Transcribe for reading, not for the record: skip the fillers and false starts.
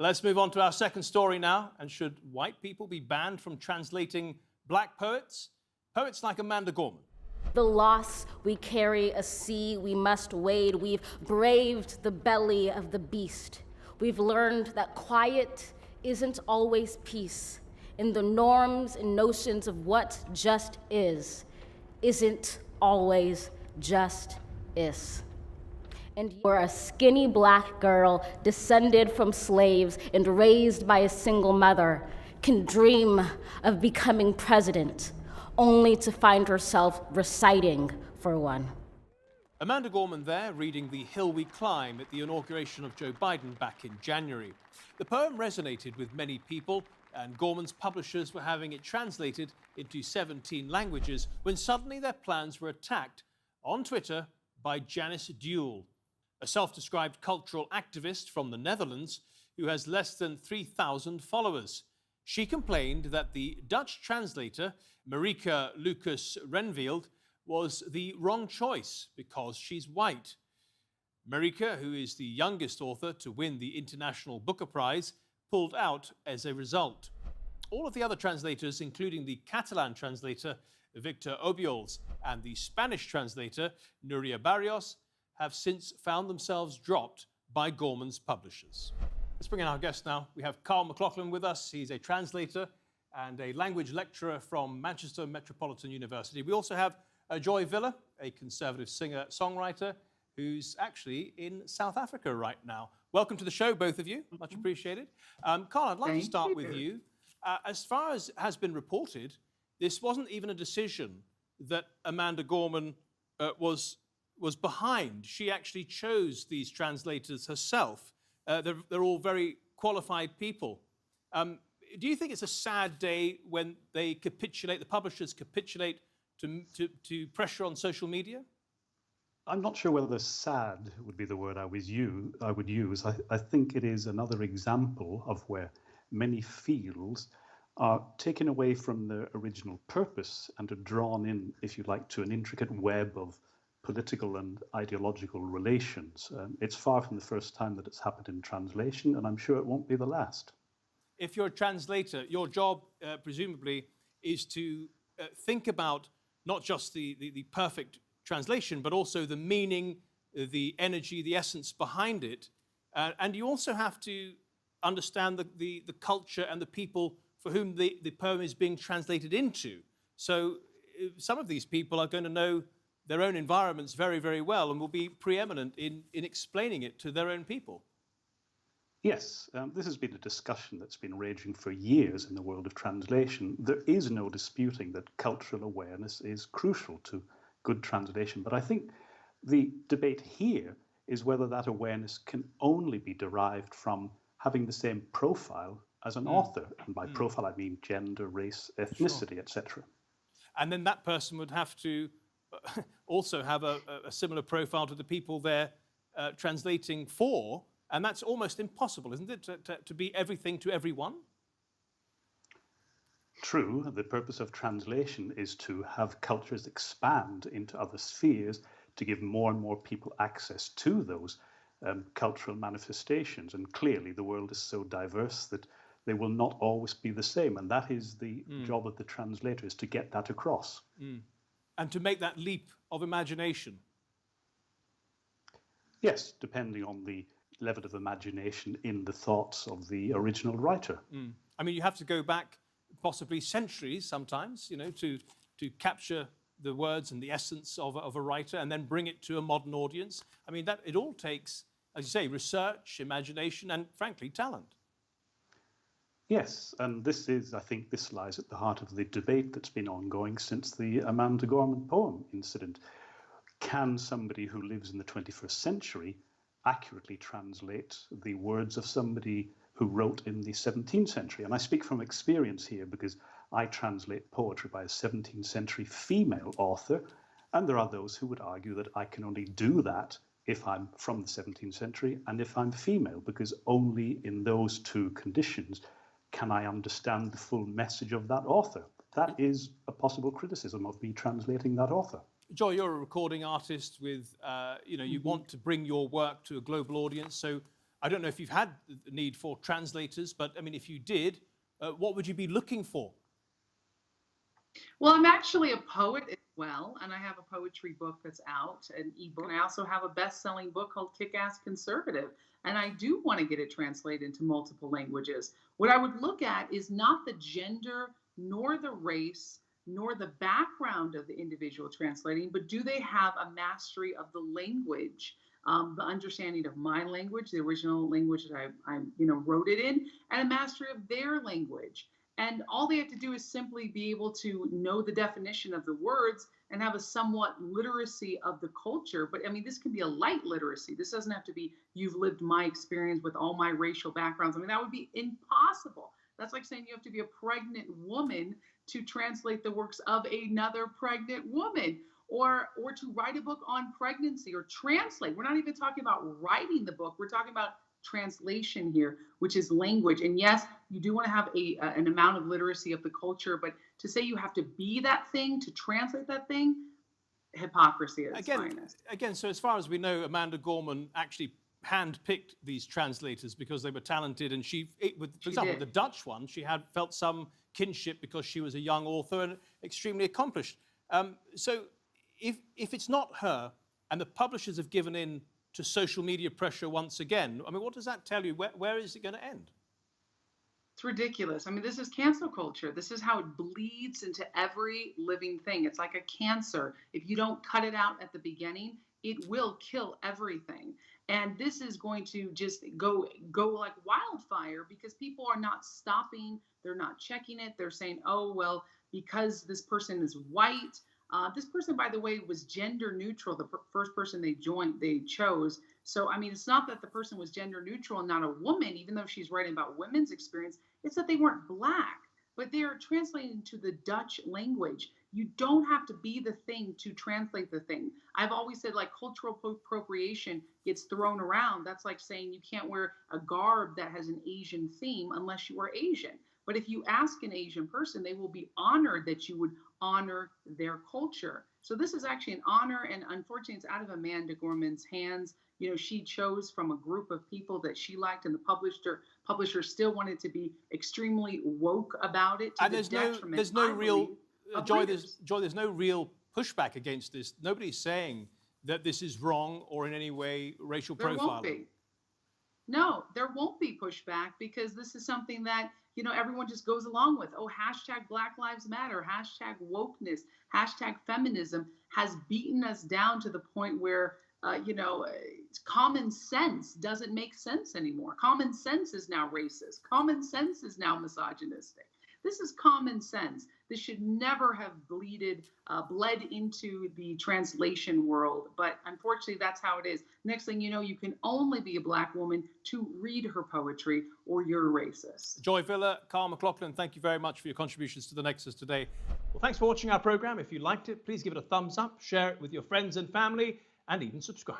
Let's move on to our second story now. And should white people be banned from translating black poets? Poets like Amanda Gorman. The loss we carry, a sea we must wade. We've braved the belly of the beast. We've learned that quiet isn't always peace. And the norms and notions of what just isn't always just is. And you're a skinny black girl descended from slaves and raised by a single mother, can dream of becoming president, only to find herself reciting for one. Amanda Gorman there, reading The Hill We Climb at the inauguration of Joe Biden back in January. The poem resonated with many people, and Gorman's publishers were having it translated into 17 languages when suddenly their plans were attacked on Twitter by Janice Duell, a self-described cultural activist from the Netherlands who has less than 3,000 followers. She complained that the Dutch translator, Marieke Lucas Renveld, was the wrong choice because she's white. Marieke, who is the youngest author to win the International Booker Prize, pulled out as a result. All of the other translators, including the Catalan translator, Victor Obiols, and the Spanish translator, Nuria Barrios, have since found themselves dropped by Gorman's publishers. Let's bring in our guest now. We have Carl McLaughlin with us. He's a translator and a language lecturer from Manchester Metropolitan University. We also have Joy Villa, a conservative singer-songwriter who's actually in South Africa right now. Welcome to the show, both of you. Much appreciated. Carl, I'd like to start with you. As far as has been reported, this wasn't even a decision that Amanda Gorman was behind. She actually chose these translators herself. They're all very qualified people. Do you think it's a sad day when they capitulate, the publishers capitulate to pressure on social media? I'm not sure whether sad would be the word I would use. I think it is another example of where many fields are taken away from their original purpose and are drawn in, if you like, to an intricate web of political and ideological relations. It's far from the first time that it's happened in translation, and I'm sure it won't be the last. If you're a translator, your job, presumably, is to think about not just the perfect translation, but also the meaning, the energy, the essence behind it. And you also have to understand the culture and the people for whom the poem is being translated into. So some of these people are going to know their own environments very, very well and will be preeminent in explaining it to their own people. Yes, this has been a discussion that's been raging for years in the world of translation. There is no disputing that cultural awareness is crucial to good translation, but I think the debate here is whether that awareness can only be derived from having the same profile as an author, and by profile I mean gender, race, ethnicity, etc. And then that person would have to also have a similar profile to the people they're translating for, and that's almost impossible, isn't it, to be everything to everyone? True, the purpose of translation is to have cultures expand into other spheres, to give more and more people access to those cultural manifestations. And clearly the world is so diverse that they will not always be the same. And that is the job of the translator, is to get that across. And to make that leap of imagination. Yes, depending on the level of imagination in the thoughts of the original writer. I mean, you have to go back possibly centuries sometimes, you know, to capture the words and the essence of a writer and then bring it to a modern audience. I mean, it all takes, as you say, research, imagination, and frankly, talent. Yes, and I think this lies at the heart of the debate that's been ongoing since the Amanda Gorman poem incident. Can somebody who lives in the 21st century accurately translate the words of somebody who wrote in the 17th century? And I speak from experience here because I translate poetry by a 17th century female author, and there are those who would argue that I can only do that if I'm from the 17th century and if I'm female, because only in those two conditions can I understand the full message of that author. That is a possible criticism of me translating that author. Joy, you're a recording artist with, you know, you want to bring your work to a global audience. So I don't know if you've had the need for translators, but I mean, if you did, what would you be looking for? Well, I'm actually a poet as well, and I have a poetry book that's out, an ebook. And I also have a best-selling book called Kick-Ass Conservative, and I do want to get it translated into multiple languages. What I would look at is not the gender, nor the race, nor the background of the individual translating, but do they have a mastery of the language, the understanding of my language, the original language that I wrote it in, and a mastery of their language. And all they have to do is simply be able to know the definition of the words and have a somewhat literacy of the culture. But I mean, this can be a light literacy. This doesn't have to be, you've lived my experience with all my racial backgrounds. I mean, that would be impossible. That's like saying you have to be a pregnant woman to translate the works of another pregnant woman, or to write a book on pregnancy, or translate. We're not even talking about writing the book. We're talking about translation here, which is language. And yes, you do want to have an amount of literacy of the culture, but to say you have to be that thing to translate that thing, hypocrisy at its finest. Again, so as far as we know, Amanda Gorman actually handpicked these translators because they were talented, and for example, the Dutch one, she had felt some kinship because she was a young author and extremely accomplished. So if it's not her, and the publishers have given in to social media pressure once again, I mean, what does that tell you? Where is it going to end? It's ridiculous. I mean, this is cancel culture. This is how it bleeds into every living thing. It's like a cancer. If you don't cut it out at the beginning, it will kill everything. And this is going to just go like wildfire, because people are not stopping. They're not checking it. They're saying, oh, well, because this person is white. This person, by the way, was gender neutral, the first person they chose. So, I mean, it's not that the person was gender neutral and not a woman, even though she's writing about women's experience. It's that they weren't Black, but they're translating to the Dutch language. You don't have to be the thing to translate the thing. I've always said, like, cultural appropriation gets thrown around. That's like saying you can't wear a garb that has an Asian theme unless you are Asian. But if you ask an Asian person, they will be honored that you would honor their culture. So this is actually an honor, and unfortunately, it's out of Amanda Gorman's hands. You know, she chose from a group of people that she liked, and the publisher still wanted to be extremely woke about it. And there's no real Joy. There's no real pushback against this. Nobody's saying that this is wrong or in any way racial profiling. There won't be. No, there won't be pushback, because this is something that, you know, everyone just goes along with. Oh, hashtag Black Lives Matter, hashtag wokeness, hashtag feminism has beaten us down to the point where, common sense doesn't make sense anymore. Common sense is now racist. Common sense is now misogynistic. This is common sense. This should never have bled into the translation world. But unfortunately, that's how it is. Next thing you know, you can only be a Black woman to read her poetry, or you're a racist. Joy Villa, Carl McLaughlin, thank you very much for your contributions to The Nexus today. Well, thanks for watching our program. If you liked it, please give it a thumbs up, share it with your friends and family, and even subscribe.